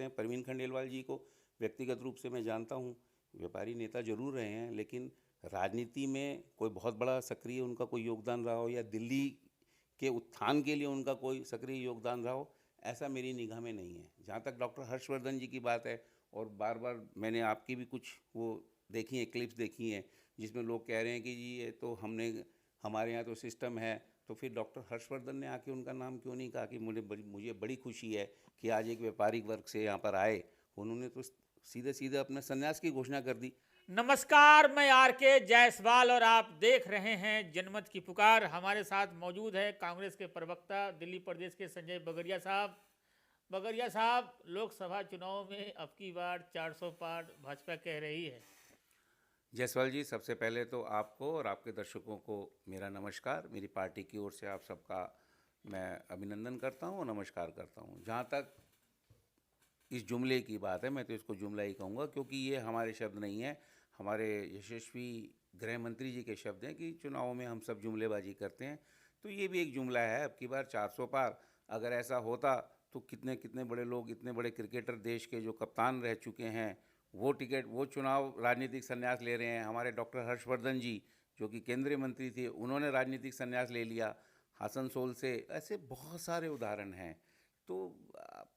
सकते हैं। परवीन खंडेलवाल जी को व्यक्तिगत रूप से मैं जानता हूँ, व्यापारी नेता जरूर रहे हैं, लेकिन राजनीति में कोई बहुत बड़ा सक्रिय उनका कोई योगदान रहा हो या दिल्ली के उत्थान के लिए उनका कोई सक्रिय योगदान रहा हो, ऐसा मेरी निगाह में नहीं है। जहाँ तक डॉक्टर हर्षवर्धन जी की बात है, और बार बार मैंने आपकी भी कुछ वो देखी हैं, क्लिप्स देखी हैं, जिसमें लोग कह रहे हैं कि जी ये तो हमारे यहाँ तो सिस्टम है, तो फिर डॉक्टर हर्षवर्धन ने आके उनका नाम क्यों नहीं कहा कि मुझे बड़ी खुशी है कि आज एक व्यापारिक वर्ग से यहाँ पर आए। उन्होंने तो सीधे सीधे अपने संन्यास की घोषणा कर दी। नमस्कार, मैं आर के जायसवाल और आप देख रहे हैं जनमत की पुकार। हमारे साथ मौजूद है कांग्रेस के प्रवक्ता दिल्ली प्रदेश के संजय बगरिया साहब। बगरिया साहब, लोकसभा चुनाव में अब की बार 400 पार भाजपा कह रही है। जायसवाल जी, सबसे पहले तो आपको और आपके दर्शकों को मेरा नमस्कार। मेरी पार्टी की ओर से आप सबका मैं अभिनंदन करता हूँ और नमस्कार करता हूँ। जहाँ तक इस जुमले की बात है, मैं तो इसको जुमला ही कहूँगा, क्योंकि ये हमारे शब्द नहीं है, हमारे यशस्वी गृह मंत्री जी के शब्द हैं कि चुनावों में हम सब जुमलेबाजी करते हैं। तो ये भी एक जुमला है। अब की बार 400 पार, अगर ऐसा होता तो कितने कितने बड़े लोग, इतने बड़े क्रिकेटर देश के जो कप्तान रह चुके हैं, वो चुनाव राजनीतिक संन्यास ले रहे हैं। हमारे डॉक्टर हर्षवर्धन जी जो कि केंद्रीय मंत्री थे, उन्होंने राजनीतिक संन्यास ले लिया आसनसोल से। ऐसे बहुत सारे उदाहरण हैं। तो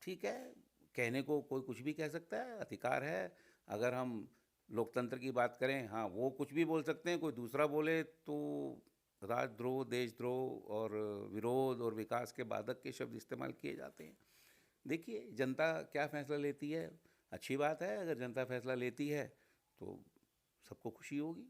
ठीक है, कहने को कोई कुछ भी कह सकता है, अधिकार है। अगर हम लोकतंत्र की बात करें, हाँ, वो कुछ भी बोल सकते हैं, कोई दूसरा बोले तो राजद्रोह, देशद्रोह और विरोध और विकास के बाधक के शब्द इस्तेमाल किए जाते हैं। देखिए, जनता क्या फैसला लेती है, अच्छी बात है। अगर जनता फैसला लेती है तो सबको खुशी होगी।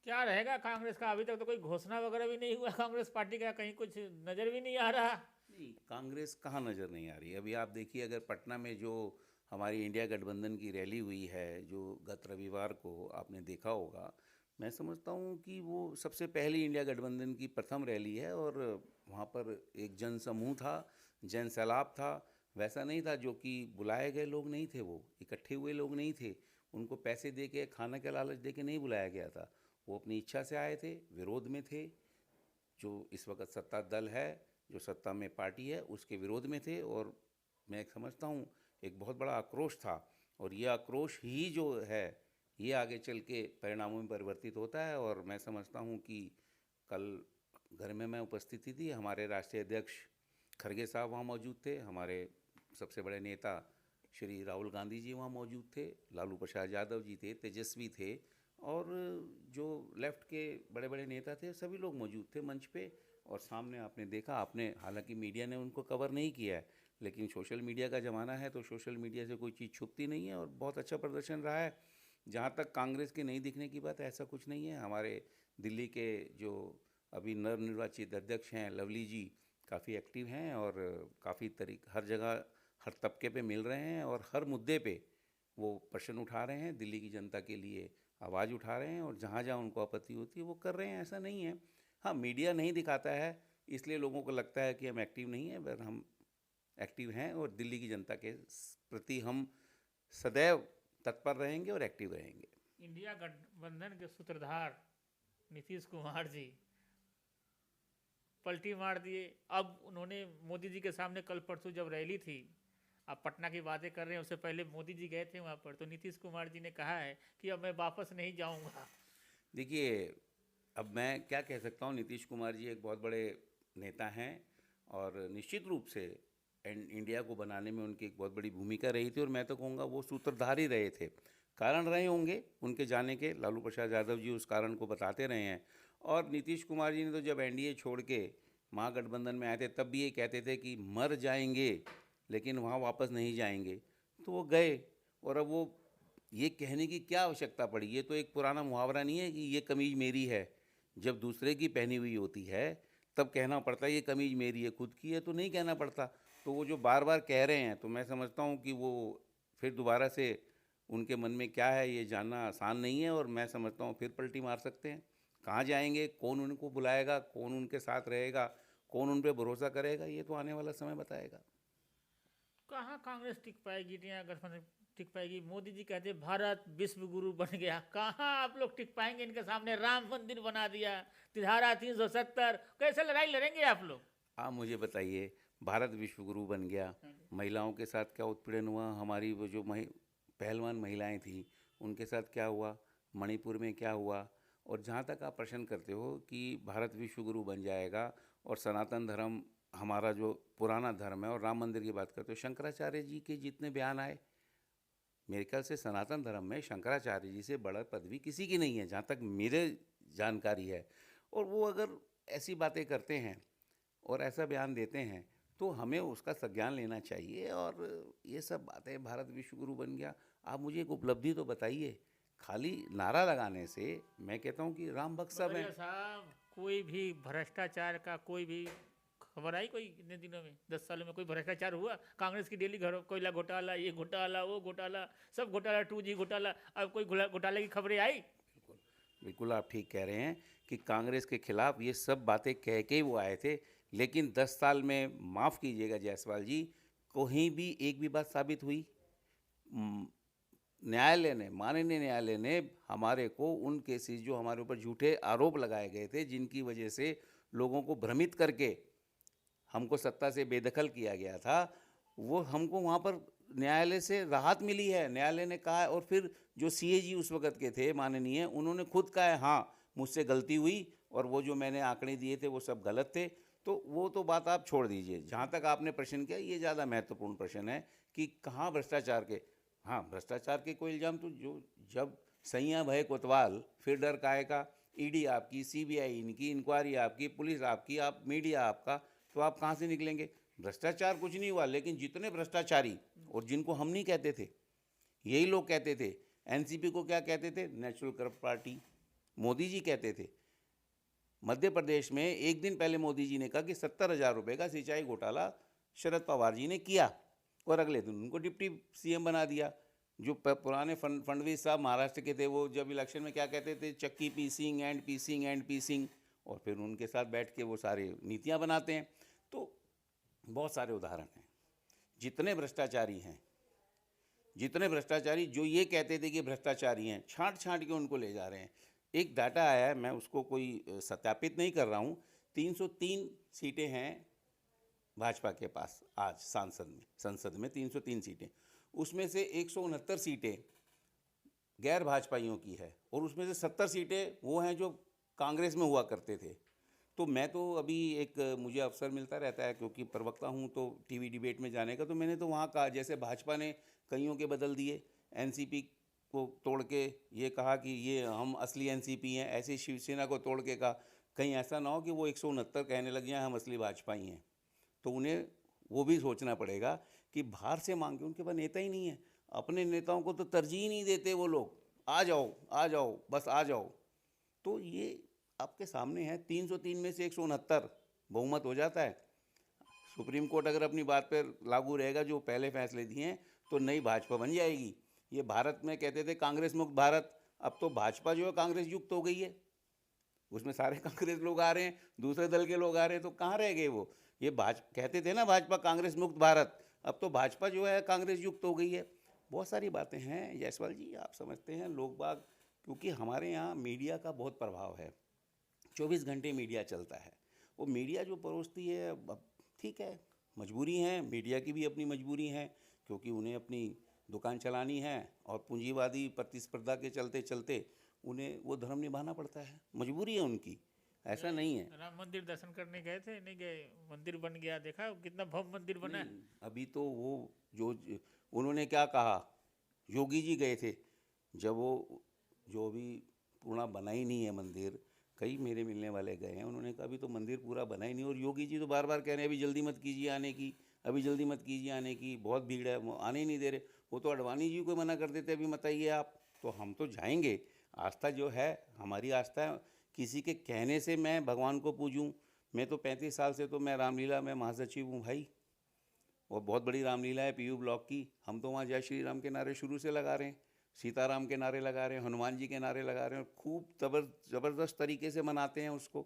क्या रहेगा कांग्रेस का? अभी तक तो कोई घोषणा वगैरह भी नहीं हुआ कांग्रेस पार्टी का, कहीं कुछ नजर भी नहीं आ रहा। नहीं, कांग्रेस कहाँ नज़र नहीं आ रही। अभी आप देखिए, अगर पटना में जो हमारी इंडिया गठबंधन की रैली हुई है, जो गत रविवार को आपने देखा होगा, मैं समझता हूँ कि वो सबसे पहली इंडिया गठबंधन की प्रथम रैली है। और वहाँ पर एक जन समूह था, जन सैलाब था। वैसा नहीं था जो कि बुलाए गए लोग नहीं थे, वो इकट्ठे हुए लोग नहीं थे, उनको पैसे दे के, खाना का लालच दे के नहीं बुलाया गया था। वो अपनी इच्छा से आए थे, विरोध में थे। जो इस वक्त सत्ता दल है, जो सत्ता में पार्टी है, उसके विरोध में थे। और मैं समझता हूँ एक बहुत बड़ा आक्रोश था। और ये आक्रोश ही जो है, ये आगे चल के परिणामों में परिवर्तित होता है। और मैं समझता हूँ कि कल घर में मैं उपस्थिति थी, हमारे राष्ट्रीय अध्यक्ष खरगे साहब वहाँ मौजूद थे, हमारे सबसे बड़े नेता श्री राहुल गांधी जी वहाँ मौजूद थे, लालू प्रसाद यादव जी थे, तेजस्वी थे, और जो लेफ्ट के बड़े बड़े नेता थे, सभी लोग मौजूद थे मंच पे। और सामने आपने देखा, आपने, हालांकि मीडिया ने उनको कवर नहीं किया है, लेकिन सोशल मीडिया का ज़माना है, तो सोशल मीडिया से कोई चीज़ छुपती नहीं है। और बहुत अच्छा प्रदर्शन रहा है। जहाँ तक कांग्रेस के नहीं दिखने की बात है, ऐसा कुछ नहीं है। हमारे दिल्ली के जो अभी नवनिर्वाचित अध्यक्ष हैं, लवली जी, काफ़ी एक्टिव हैं और काफ़ी हर जगह, हर तबके पे मिल रहे हैं, और हर मुद्दे पे वो प्रश्न उठा रहे हैं, दिल्ली की जनता के लिए आवाज़ उठा रहे हैं, और जहाँ जहाँ उनको आपत्ति होती है वो कर रहे हैं। ऐसा नहीं है। हाँ, मीडिया नहीं दिखाता है, इसलिए लोगों को लगता है कि हम एक्टिव नहीं हैं, पर हम एक्टिव हैं। और दिल्ली की जनता के प्रति हम सदैव तत्पर रहेंगे और एक्टिव रहेंगे। इंडिया गठबंधन के सूत्रधार नीतीश कुमार जी पलटी मार दिए। अब उन्होंने मोदी जी के सामने कल परसों जब रैली थी, आप पटना की बातें कर रहे हैं, उससे पहले मोदी जी गए थे वहाँ पर, तो नीतीश कुमार जी ने कहा है कि अब मैं वापस नहीं जाऊँगा। देखिए, अब मैं क्या कह सकता हूँ, नीतीश कुमार जी एक बहुत बड़े नेता हैं, और निश्चित रूप से इंडिया को बनाने में उनकी एक बहुत बड़ी भूमिका रही थी। और मैं तो कहूँगा वो सूत्रधार ही रहे थे। कारण रहे होंगे उनके जाने के, लालू प्रसाद यादव जी उस कारण को बताते रहे हैं। और नीतीश कुमार जी ने तो जब एनडीए छोड़ के महागठबंधन में आए थे, तब भी ये कहते थे कि मर जाएंगे लेकिन वहाँ वापस नहीं जाएंगे। तो वो गए, और अब वो ये कहने की क्या आवश्यकता पड़ी? ये तो एक पुराना मुहावरा नहीं है कि ये कमीज़ मेरी है? जब दूसरे की पहनी हुई होती है तब कहना पड़ता है ये कमीज़ मेरी है, खुद की है तो नहीं कहना पड़ता। तो वो जो बार बार कह रहे हैं, तो मैं समझता हूँ कि वो फिर दोबारा से उनके मन में क्या है ये जानना आसान नहीं है। और मैं समझता हूँ फिर पलटी मार सकते हैं। कहाँ जाएंगे, कौन उनको बुलाएगा, कौन उनके साथ रहेगा, कौन उन पर भरोसा करेगा, ये तो आने वाला समय बताएगा। कहाँ कांग्रेस टिक पाएगी, इंडिया गठबंधन टिक पाएगी? मोदी जी कहते भारत विश्व गुरु बन गया, कहाँ आप लोग टिक पाएंगे इनके सामने? राम मंदिर बना दिया, धारा 370, कैसे लड़ाई लड़ेंगे आप लोग? आप मुझे बताइए, भारत विश्व गुरु बन गया। महिलाओं के साथ क्या उत्पीड़न हुआ, हमारी वो जो पहलवान महिलाएं थी उनके साथ क्या हुआ, मणिपुर में क्या हुआ। और जहाँ तक आप प्रश्न करते हो कि भारत विश्व गुरु बन जाएगा और सनातन धर्म हमारा जो पुराना धर्म है, और राम मंदिर की बात करते हो, शंकराचार्य जी के जितने बयान आए, मेरे ख्याल से सनातन धर्म में शंकराचार्य जी से बड़ा पदवी किसी की नहीं है, जहाँ तक मेरे जानकारी है। और वो अगर ऐसी बातें करते हैं और ऐसा बयान देते हैं तो हमें उसका संज्ञान लेना चाहिए। और ये सब बातें, भारत विश्व गुरु बन गया, आप मुझे एक उपलब्धि तो बताइए। खाली नारा लगाने से मैं कहता हूँ कि राम भक्त सब बगरिया हैं। साहब, कोई भी भ्रष्टाचार का कोई भी खबर आई कोई इतने दिनों में, 10 सालों में कोई भ्रष्टाचार हुआ? कांग्रेस की डेली घरों कोयला घोटाला, ये घोटाला, वो घोटाला, सब घोटाला, 2G घोटाला, अब कोई घोटाले की खबरें आई? बिल्कुल, बिल्कुल आप ठीक कह रहे हैं कि कांग्रेस के खिलाफ ये सब बातें कह के ही वो आए थे। लेकिन 10 साल में, माफ़ कीजिएगा जायसवाल जी, कहीं भी एक भी बात साबित हुई? न्यायालय ने, माननीय न्यायालय ने हमारे को उन केसेस जो हमारे ऊपर झूठे आरोप लगाए गए थे, जिनकी वजह से लोगों को भ्रमित करके हमको सत्ता से बेदखल किया गया था, वो हमको वहाँ पर न्यायालय से राहत मिली है। न्यायालय ने कहा है, और फिर जो सीएजी उस वक़्त के थे माननीय, उन्होंने खुद कहा है हाँ मुझसे गलती हुई और वो जो मैंने आंकड़े दिए थे वो सब गलत थे। तो वो तो बात आप छोड़ दीजिए। जहाँ तक आपने प्रश्न किया, ये ज़्यादा महत्वपूर्ण प्रश्न है कि कहाँ भ्रष्टाचार के, हाँ भ्रष्टाचार के कोई इल्ज़ाम तो जो, जब सैया भय कोतवाल, फिर डर काहे का, ईडी आपकी, सीबीआई इनकी, इंक्वायरी आपकी, पुलिस आपकी, आप मीडिया आपका, तो आप कहाँ से निकलेंगे? भ्रष्टाचार कुछ नहीं हुआ, लेकिन जितने भ्रष्टाचारी, और जिनको हम नहीं कहते थे, यही लोग कहते थे। एनसीपी को क्या कहते थे? Natural corrupt party. Modi ji कहते थे। मध्य प्रदेश में एक दिन पहले मोदी जी ने कहा कि 70,000 रुपये का सिंचाई घोटाला शरद पवार जी ने किया, और अगले दिन उनको डिप्टी सीएम बना दिया। जो पुराने फडणवीस साहब महाराष्ट्र के थे, वो जब इलेक्शन में क्या कहते थे? चक्की पीसिंग एंड पीसिंग एंड पीसिंग, और फिर उनके साथ बैठ के वो सारे नीतियाँ बनाते हैं। तो बहुत सारे उदाहरण हैं। जितने भ्रष्टाचारी हैं, जितने भ्रष्टाचारी जो ये कहते थे कि भ्रष्टाचारी हैं, छांट छांट के उनको ले जा रहे हैं। एक डाटा आया है, मैं उसको कोई सत्यापित नहीं कर रहा हूँ, 303 सीटें हैं भाजपा के पास आज संसद में 303 सीटें, उसमें से 169 सीटें गैर भाजपाइयों की है, और उसमें से 70 सीटें वो हैं जो कांग्रेस में हुआ करते थे। तो मैं तो अभी एक, मुझे अवसर मिलता रहता है क्योंकि प्रवक्ता हूँ तो टीवी डिबेट में जाने का, तो मैंने तो वहाँ कहा, जैसे भाजपा ने कईयों के बदल दिए, एनसीपी को तोड़ के ये कहा कि ये हम असली एनसीपी हैं, ऐसे शिवसेना को तोड़ के कहा, कहीं ऐसा ना हो कि वो 169 कहने लग जाए हम असली भाजपाई हैं। तो उन्हें वो भी सोचना पड़ेगा कि बाहर से मांग के, उनके पास नेता ही नहीं है, अपने नेताओं को तो तरजीह नहीं देते वो लोग, आ जाओ आ जाओ बस आ जाओ। तो ये आपके सामने है, 303 में से 169 बहुमत हो जाता है। सुप्रीम कोर्ट अगर अपनी बात पर लागू रहेगा, जो पहले फैसले दिए हैं, तो नई भाजपा बन जाएगी। ये भारत में कहते थे कांग्रेस मुक्त भारत, अब तो भाजपा जो है कांग्रेस युक्त हो गई है, उसमें सारे कांग्रेस लोग आ रहे हैं, दूसरे दल के लोग आ रहे हैं, तो कहाँ रह गए वो? ये कहते थे ना भाजपा कांग्रेस मुक्त भारत, अब तो भाजपा जो है कांग्रेस युक्त हो गई है। बहुत सारी बातें हैं जायसवाल जी, आप समझते हैं लोग बाग, क्योंकि हमारे यहाँ मीडिया का बहुत प्रभाव है, 24 घंटे मीडिया चलता है। वो मीडिया जो परोसती है, अब ठीक है, मजबूरी है, मीडिया की भी अपनी मजबूरी है, क्योंकि उन्हें अपनी दुकान चलानी है, और पूंजीवादी प्रतिस्पर्धा के चलते चलते उन्हें वो धर्म निभाना पड़ता है, मजबूरी है उनकी, ऐसा नहीं है। राम मंदिर दर्शन करने गए थे? नहीं गए? मंदिर बन गया, देखा कितना भव्य मंदिर बना है। नहीं, अभी तो वो जो उन्होंने क्या कहा, योगी जी गए थे, जब वो जो अभी पूरा बना ही नहीं है मंदिर, कई मेरे मिलने वाले गए हैं, उन्होंने कहा अभी तो मंदिर पूरा बना ही नहीं, और योगी जी तो बार बार कह रहे हैं अभी जल्दी मत कीजिए आने की, अभी जल्दी मत कीजिए आने की, बहुत भीड़ है, वो आने ही नहीं दे रहे। वो तो अडवाणी जी को मना कर देते अभी मत आइए आप, तो हम तो जाएंगे। आस्था जो है, हमारी आस्था, किसी के कहने से मैं भगवान को पूजूं? मैं तो 35 साल से तो मैं रामलीला में महासचिव हूँ भाई, और बहुत बड़ी रामलीला है पीयू ब्लॉक की, हम तो वहाँ जय श्री राम के नारे शुरू से लगा रहे हैं, सीताराम के नारे लगा रहे हैं, हनुमान जी के नारे लगा रहे हैं, और खूब ज़बरदस्त तरीके से मनाते हैं उसको।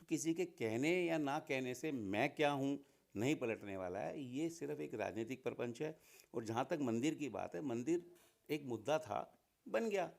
तो किसी के कहने या ना कहने से मैं क्या हूँ नहीं पलटने वाला है, ये सिर्फ एक राजनीतिक प्रपंच है। और जहाँ तक मंदिर की बात है, मंदिर एक मुद्दा था, बन गया,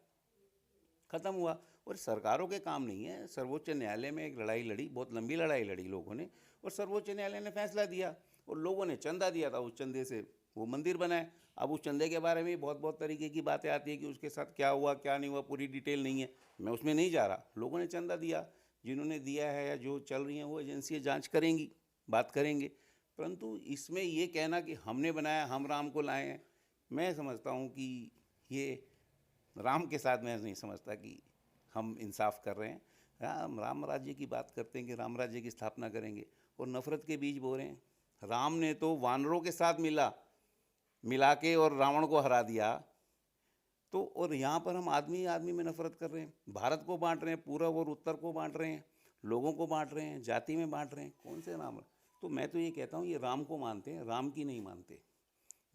ख़त्म हुआ, और सरकारों के काम नहीं है। सर्वोच्च न्यायालय में एक लड़ाई लड़ी, बहुत लंबी लड़ाई लड़ी लोगों ने, और सर्वोच्च न्यायालय ने फैसला दिया, और लोगों ने चंदा दिया था, उस चंदे से वो मंदिर बनाए। अब उस चंदे के बारे में बहुत बहुत तरीके की बातें आती है कि उसके साथ क्या हुआ क्या नहीं हुआ, पूरी डिटेल नहीं है, मैं उसमें नहीं जा रहा। लोगों ने चंदा दिया, जिन्होंने दिया है या जो चल रही हैं वो एजेंसियाँ जांच करेंगी, बात करेंगे। परंतु इसमें ये कहना कि हमने बनाया, हम राम को लाए हैं, मैं समझता हूँ कि ये राम के साथ मैं नहीं समझता कि हम इंसाफ कर रहे हैं। राम राज्य की बात करते हैं कि राम राज्य की स्थापना करेंगे और नफ़रत के बीज बो रहे हैं। राम ने तो वानरों के साथ मिला के और रावण को हरा दिया। तो और यहाँ पर हम आदमी आदमी में नफरत कर रहे हैं, भारत को बांट रहे हैं, पूरब और उत्तर को बांट रहे हैं, लोगों को बांट रहे हैं, जाति में बांट रहे हैं। कौन से राम? तो मैं तो ये कहता हूँ ये राम को मानते हैं, राम की नहीं मानते।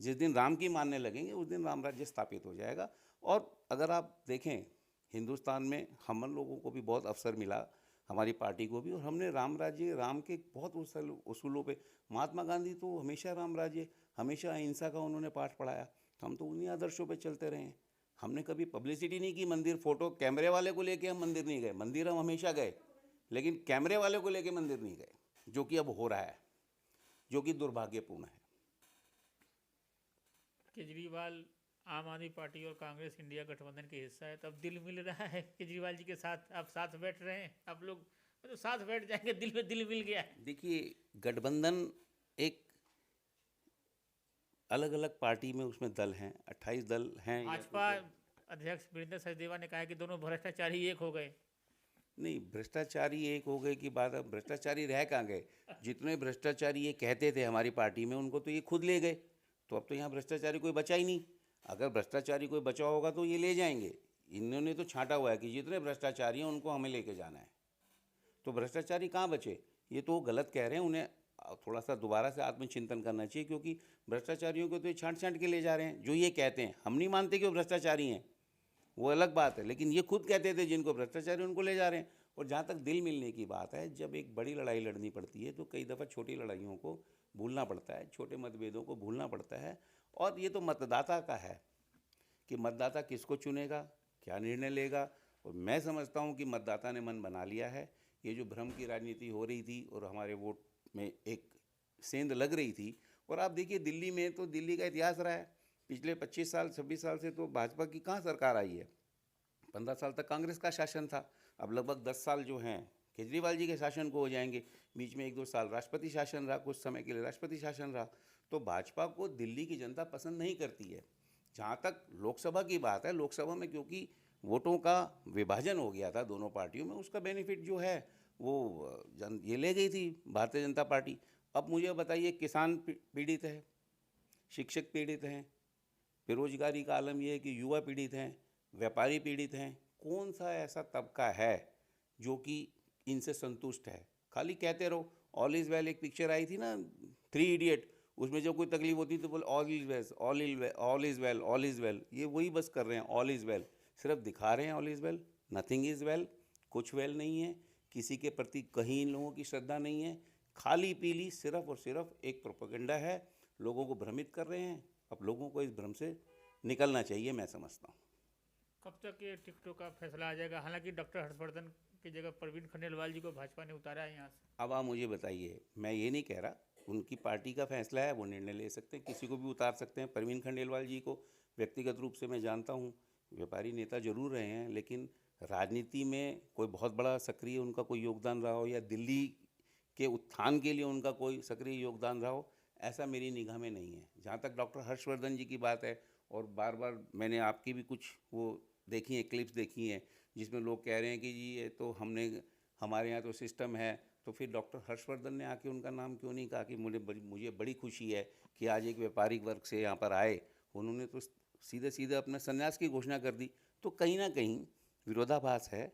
जिस दिन राम की मानने लगेंगे उस दिन राम राज्य स्थापित हो जाएगा। और अगर आप देखें हिंदुस्तान में हम लोगों को भी बहुत अवसर मिला, हमारी पार्टी को भी, और हमने राम राज्य, राम के बहुत उसूलों पे, महात्मा गांधी तो हमेशा राम राज्य, हमेशा अहिंसा का उन्होंने पाठ पढ़ाया, हम तो उन्हीं आदर्शों पे चलते रहे हैं। हमने कभी पब्लिसिटी नहीं की, मंदिर फोटो कैमरे वाले को लेके हम मंदिर नहीं गए, मंदिर हम हमेशा गए, लेकिन कैमरे वाले को लेके मंदिर नहीं गए, जो कि अब हो रहा है, जो कि दुर्भाग्यपूर्ण है। केजरीवाल आम आदमी पार्टी और कांग्रेस इंडिया गठबंधन के हिस्सा है, तब दिल मिल रहा है केजरीवाल जी के साथ, आप साथ बैठ रहे हैं, आप लोग तो साथ बैठ जाएंगे, दिल में दिल मिल गया है। देखिए गठबंधन एक अलग अलग पार्टी में उसमें दल हैं, 28 दल हैं। भाजपा अध्यक्ष वीरेंद्र सचदेवा ने कहा है कि दोनों भ्रष्टाचारी एक हो गए। नहीं, भ्रष्टाचारी एक हो गए की बात, अब भ्रष्टाचारी रह कहाँ गए? जितने भ्रष्टाचारी ये कहते थे हमारी पार्टी में, उनको तो ये खुद ले गए, तो अब तो यहाँ भ्रष्टाचारी कोई बचा ही नहीं। अगर भ्रष्टाचारी कोई बचा होगा तो ये ले जाएंगे, इन्होंने तो छांटा हुआ है कि जितने भ्रष्टाचारी हैं उनको हमें लेके जाना है, तो भ्रष्टाचारी कहाँ बचे? ये तो गलत कह रहे हैं, उन्हें थोड़ा सा दोबारा से आत्मचिंतन करना चाहिए, क्योंकि भ्रष्टाचारियों को तो ये छांट के ले जा रहे हैं। जो ये कहते हैं, हम नहीं मानते कि वो भ्रष्टाचारी हैं, वो अलग बात है, लेकिन ये खुद कहते थे जिनको भ्रष्टाचारी उनको ले जा रहे हैं। और जहाँ तक दिल मिलने की बात है, जब एक बड़ी लड़ाई लड़नी पड़ती है तो कई दफ़ा छोटी लड़ाइयों को भूलना पड़ता है, छोटे मतभेदों को भूलना पड़ता है। और ये तो मतदाता का है कि मतदाता किसको चुनेगा, क्या निर्णय लेगा। और मैं समझता हूँ कि मतदाता ने मन बना लिया है। ये जो भ्रम की राजनीति हो रही थी और हमारे वोट में एक सेंध लग रही थी, और आप देखिए दिल्ली में तो दिल्ली का इतिहास रहा है, पिछले 25 साल 26 साल से तो भाजपा की कहाँ सरकार आई है, 15 साल तक कांग्रेस का शासन था। अब लगभग 10 साल जो हैं केजरीवाल जी के शासन को हो जाएंगे, बीच में 1-2 साल राष्ट्रपति शासन रहा, कुछ समय के लिए राष्ट्रपति शासन रहा। तो भाजपा को दिल्ली की जनता पसंद नहीं करती है। जहाँ तक लोकसभा की बात है, लोकसभा में क्योंकि वोटों का विभाजन हो गया था दोनों पार्टियों में, उसका बेनिफिट जो है वो ये ले गई थी भारतीय जनता पार्टी। अब मुझे बताइए, किसान पीड़ित है, शिक्षक पीड़ित हैं, बेरोजगारी का आलम यह है कि युवा पीड़ित हैं, व्यापारी पीड़ित हैं। कौन सा ऐसा तबका है जो कि इनसे संतुष्ट है? खाली कहते रहो। ऑल इज़ वेल एक पिक्चर आई थी ना, 3 इडियट, उसमें जब कोई तकलीफ होती तो बोल all is well, all is well, all is well, all is well. ये वही बस कर रहे हैं, ऑल इज़ वेल, सिर्फ दिखा रहे हैं all is well, nothing is well, कुछ वेल नहीं है। किसी के प्रति कहीं इन लोगों की श्रद्धा नहीं है, खाली पीली सिर्फ और सिर्फ एक प्रोपेगेंडा है, लोगों को भ्रमित कर रहे हैं। अब लोगों को इस भ्रम से निकलना चाहिए, मैं समझता हूँ। कब तक ये टिकटॉक का फैसला आ जाएगा? हालांकि डॉक्टर हर्षवर्धन की जगह प्रवीण खंडेलवाल जी को भाजपा ने उतारा है यहाँ से। अब आप मुझे बताइए, मैं ये नहीं कह रहा, उनकी पार्टी का फैसला है, वो निर्णय ले सकते हैं, किसी को भी उतार सकते हैं। प्रवीण खंडेलवाल जी को व्यक्तिगत रूप से मैं जानता हूँ, व्यापारी नेता जरूर रहे हैं, लेकिन राजनीति में कोई बहुत बड़ा सक्रिय उनका कोई योगदान रहा हो या दिल्ली के उत्थान के लिए उनका कोई सक्रिय योगदान रहा हो, ऐसा मेरी निगाह में नहीं है। जहाँ तक डॉक्टर हर्षवर्धन जी की बात है, और बार बार मैंने आपकी भी कुछ वो देखी हैं, क्लिप्स देखी हैं, जिसमें लोग कह रहे हैं कि जी ये तो हमारे यहाँ तो सिस्टम है, तो फिर डॉक्टर हर्षवर्धन ने आके उनका नाम क्यों नहीं कहा कि मुझे बड़ी खुशी है कि आज एक व्यापारिक वर्ग से यहाँ पर आए। उन्होंने तो सीधे सीधे अपने संन्यास की घोषणा कर दी। तो कहीं ना कहीं विरोधाभास है।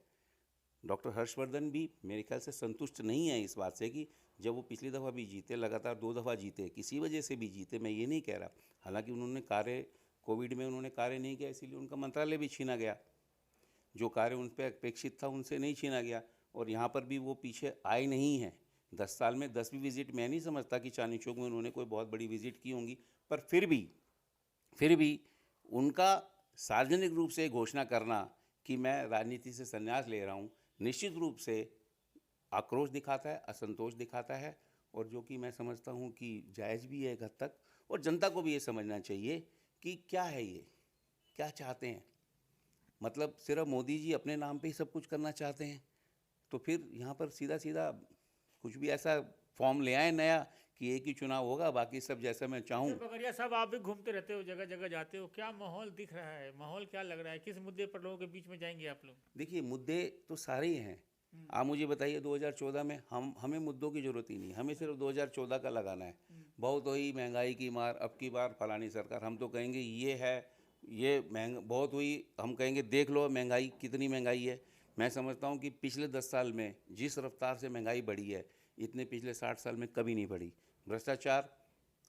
डॉक्टर हर्षवर्धन भी मेरे ख्याल से संतुष्ट नहीं है इस बात से कि जब वो पिछली दफ़ा भी जीते, लगातार 2 दफ़ा जीते, किसी वजह से भी जीते, मैं ये नहीं कह रहा। हालांकि उन्होंने कोविड में उन्होंने कार्य नहीं किया, इसीलिए उनका मंत्रालय भी छीना गया। जो कार्य उन पर अपेक्षित था उनसे नहीं छीना गया, और यहाँ पर भी वो पीछे आए नहीं हैं। 10 साल में 10 भी विजिट मैं नहीं समझता कि चांदनी चौक में उन्होंने कोई बहुत बड़ी विजिट की होंगी, पर फिर भी उनका सार्वजनिक रूप से घोषणा करना कि मैं राजनीति से संन्यास ले रहा हूँ, निश्चित रूप से आक्रोश दिखाता है, असंतोष दिखाता है। और जो कि मैं समझता हूँ कि जायज़ भी है एक हद तक। और जनता को भी ये समझना चाहिए कि क्या है ये, क्या चाहते हैं। मतलब सिर्फ मोदी जी अपने नाम पे ही सब कुछ करना चाहते हैं, तो फिर यहाँ पर सीधा सीधा कुछ भी ऐसा फॉर्म ले आए नया कि एक ही चुनाव होगा, बाकी सब जैसा मैं चाहूँ। अच्छा बगरिया साहब, आप भी घूमते रहते हो, जगह जगह जाते हो, क्या माहौल दिख रहा है? माहौल क्या लग रहा है? किस मुद्दे पर लोगों के बीच में जाएंगे आप लोग? देखिए, मुद्दे तो सारे ही हैं। आप मुझे बताइए, 2014 में हमें मुद्दों की ज़रूरत ही नहीं, हमें सिर्फ 2014 का लगाना है। बहुत हुई महंगाई की मार, अब की बार फलानी सरकार, हम तो कहेंगे ये है, ये बहुत हुई, हम कहेंगे देख लो महंगाई, कितनी महंगाई है। मैं समझता हूँ कि पिछले 10 साल में जिस रफ्तार से महंगाई बढ़ी है, इतने पिछले 60 साल में कभी नहीं बढ़ी। भ्रष्टाचार,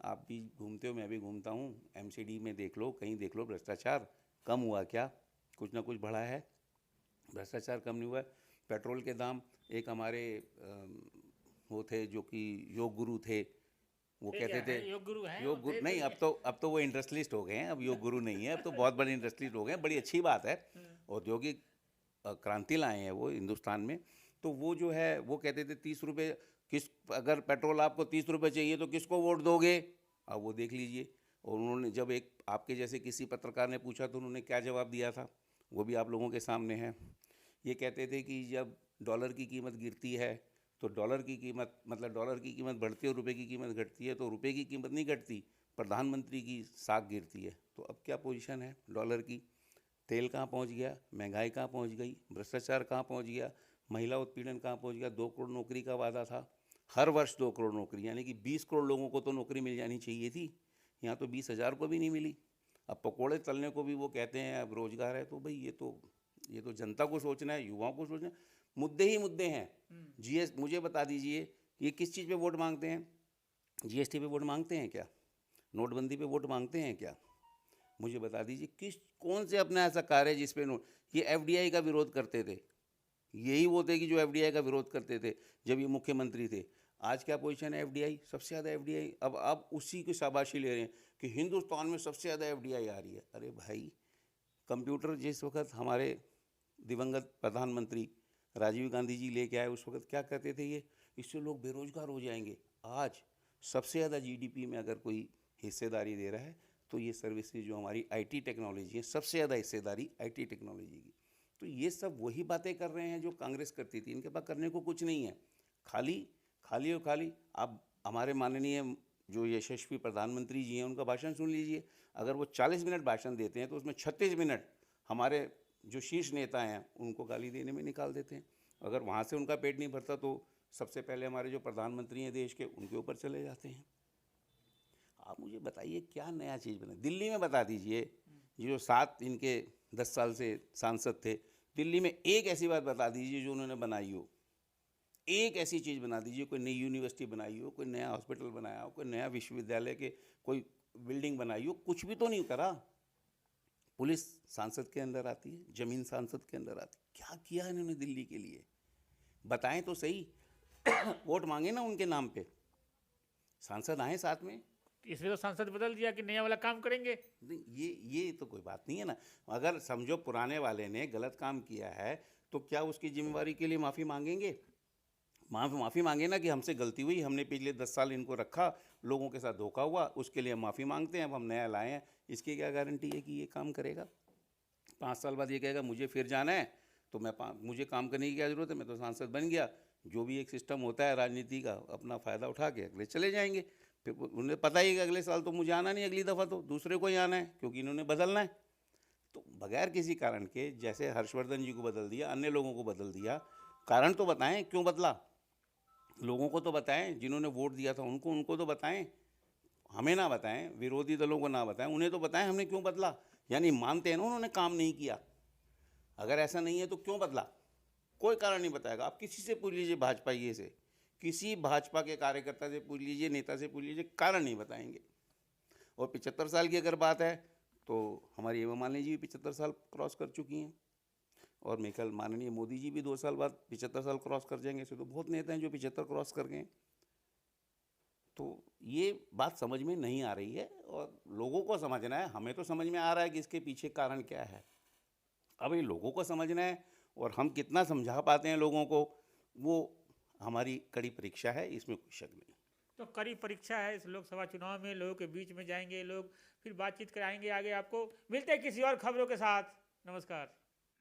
आप भी घूमते हो, मैं भी घूमता हूँ, एमसीडी में देख लो, कहीं देख लो, भ्रष्टाचार कम हुआ क्या? कुछ ना कुछ बढ़ा है, भ्रष्टाचार कम नहीं हुआ है। पेट्रोल के दाम, एक हमारे वो थे जो कि योग गुरु थे, वो ठीक कहते थे, है, योग गुरु हैं वो योग गुरु थे नहीं, अब तो वो इंडस्ट्रियलिस्ट हो गए हैं, अब योग गुरु नहीं है, अब तो बहुत बड़े इंडस्ट्रियलिस्ट हो गए हैं, बड़ी अच्छी बात है। औद्योगिक क्रांति लाए हैं वो हिंदुस्तान में। तो वो जो है वो कहते थे 30 रुपये, किस अगर पेट्रोल आपको 30 रुपये चाहिए तो किसको वोट दोगे? अब वो देख लीजिए। और उन्होंने जब एक आपके जैसे किसी पत्रकार ने पूछा तो उन्होंने क्या जवाब दिया था, वो भी आप लोगों के सामने है। ये कहते थे कि जब डॉलर की कीमत गिरती है तो डॉलर की कीमत, मतलब डॉलर की कीमत बढ़ती है और रुपए की कीमत घटती है, तो रुपए की कीमत नहीं घटती, प्रधानमंत्री की साख गिरती है। तो अब क्या पोजीशन है डॉलर की? तेल कहाँ पहुँच गया, महंगाई कहाँ पहुँच गई, भ्रष्टाचार कहाँ पहुँच गया, महिला उत्पीड़न कहाँ पहुँच गया। 2 करोड़ नौकरी का वादा था, हर वर्ष 2 करोड़ नौकरी, यानी कि 20 करोड़ लोगों को तो नौकरी मिल जानी चाहिए थी, यहाँ तो 20,000 को भी नहीं मिली। अब पकोड़े तलने को भी वो कहते हैं अब रोजगार है, तो भाई ये तो जनता को सोचना है, युवाओं को सोचना है। मुद्दे ही मुद्दे हैं। जीएस मुझे बता दीजिए, ये किस चीज़ पे वोट मांगते हैं? जीएसटी पे वोट मांगते हैं क्या? नोटबंदी पे वोट मांगते हैं क्या? मुझे बता दीजिए, किस कौन से अपना ऐसा कार्य है जिसपे नोट, ये एफडीआई का विरोध करते थे, यही वो थे कि जो एफडीआई का विरोध करते थे जब ये मुख्यमंत्री थे। आज क्या पोजीशन है एफडीआई? सबसे ज़्यादा एफडीआई, अब उसी की शाबाशी ले रहे हैं कि हिंदुस्तान में सबसे ज़्यादा एफडीआई आ रही है। अरे भाई, कंप्यूटर जिस वक्त हमारे दिवंगत प्रधानमंत्री राजीव गांधी जी लेके आए, उस वक्त क्या कहते थे, ये इससे लोग बेरोजगार हो जाएंगे। आज सबसे ज़्यादा जीडीपी में अगर कोई हिस्सेदारी दे रहा है तो ये सर्विसेज जो हमारी आईटी टेक्नोलॉजी है, सबसे ज़्यादा हिस्सेदारी आईटी टेक्नोलॉजी की। तो ये सब वही बातें कर रहे हैं जो कांग्रेस करती थी। इनके पास करने को कुछ नहीं है, खाली खाली और खाली। आप हमारे माननीय जो यशस्वी प्रधानमंत्री जी हैं उनका भाषण सुन लीजिए। अगर वो 40 मिनट भाषण देते हैं तो उसमें 36 मिनट हमारे जो शीर्ष नेता हैं उनको गाली देने में निकाल देते हैं। अगर वहाँ से उनका पेट नहीं भरता तो सबसे पहले हमारे जो प्रधानमंत्री हैं देश के, उनके ऊपर चले जाते हैं। आप मुझे बताइए क्या नया चीज़ बना दिल्ली में? बता दीजिए, ये जो 7 इनके 10 साल से सांसद थे, दिल्ली में एक ऐसी बात बता दीजिए जो उन्होंने बनाई हो। एक ऐसी चीज़ बना दीजिए, कोई नई यूनिवर्सिटी बनाई हो, कोई नया हॉस्पिटल बनाया हो, कोई नया विश्वविद्यालय के कोई बिल्डिंग बनाई हो, कुछ भी तो नहीं करा। पुलिस सांसद के अंदर आती है, जमीन सांसद के अंदर आती है। क्या किया इन्होंने दिल्ली के लिए? बताएं तो सही। वोट मांगे ना उनके नाम पे, सांसद आए साथ में। इसलिए तो सांसद बदल दिया कि नया वाला काम करेंगे। नहीं, ये तो कोई बात नहीं है ना। अगर समझो पुराने वाले ने गलत काम किया है तो क्या उसकी जिम्मेवारी के लिए माफ़ी मांगेंगे? माफ़ी मांगे ना कि हमसे गलती हुई, हमने पिछले 10 साल इनको रखा, लोगों के साथ धोखा हुआ, उसके लिए हम माफ़ी मांगते हैं, अब हम नया लाए हैं। इसकी क्या गारंटी है कि ये काम करेगा? 5 साल बाद ये कहेगा मुझे फिर जाना है, तो मुझे काम करने की क्या ज़रूरत है, मैं तो सांसद बन गया। जो भी एक सिस्टम होता है राजनीति का, अपना फ़ायदा उठा के अगले चले जाएंगे। फिर उन्हें पता ही है कि अगले साल तो मुझे आना नहीं, अगली दफ़ा तो दूसरे को ही आना है, क्योंकि इन्होंने बदलना है। तो बगैर किसी कारण के, जैसे हर्षवर्धन जी को बदल दिया, अन्य लोगों को बदल दिया, कारण तो बताएं क्यों बदला। लोगों को तो बताएं, जिन्होंने वोट दिया था उनको तो बताएं, हमें ना बताएं, विरोधी दलों को ना बताएं, उन्हें तो बताएं हमने क्यों बदला। यानी मानते हैं ना उन्होंने काम नहीं किया। अगर ऐसा नहीं है तो क्यों बदला? कोई कारण नहीं बताएगा। आप किसी से पूछ लीजिए, भाजपा ये से, किसी भाजपा के कार्यकर्ता से पूछ लीजिए, नेता से पूछ लीजिए, कारण नहीं बताएंगे। और 75 साल की अगर बात है तो हमारी हेमा मालिनी जी भी 75 साल क्रॉस कर चुकी हैं, और मेरे ख्याल माननीय मोदी जी भी 2 साल बाद 75 साल क्रॉस कर जाएंगे। ऐसे तो बहुत नेता हैं जो 75 क्रॉस कर गए। तो ये बात समझ में नहीं आ रही है, और लोगों को समझना है। हमें तो समझ में आ रहा है कि इसके पीछे कारण क्या है, अब ये लोगों को समझना है, और हम कितना समझा पाते हैं लोगों को, वो हमारी कड़ी परीक्षा है, इसमें कोई शक नहीं। तो कड़ी परीक्षा है इस लोकसभा चुनाव में, लोगों के बीच में जाएंगे लोग, फिर बातचीत कराएंगे आगे आपको। मिलते हैं किसी और खबरों के साथ। नमस्कार।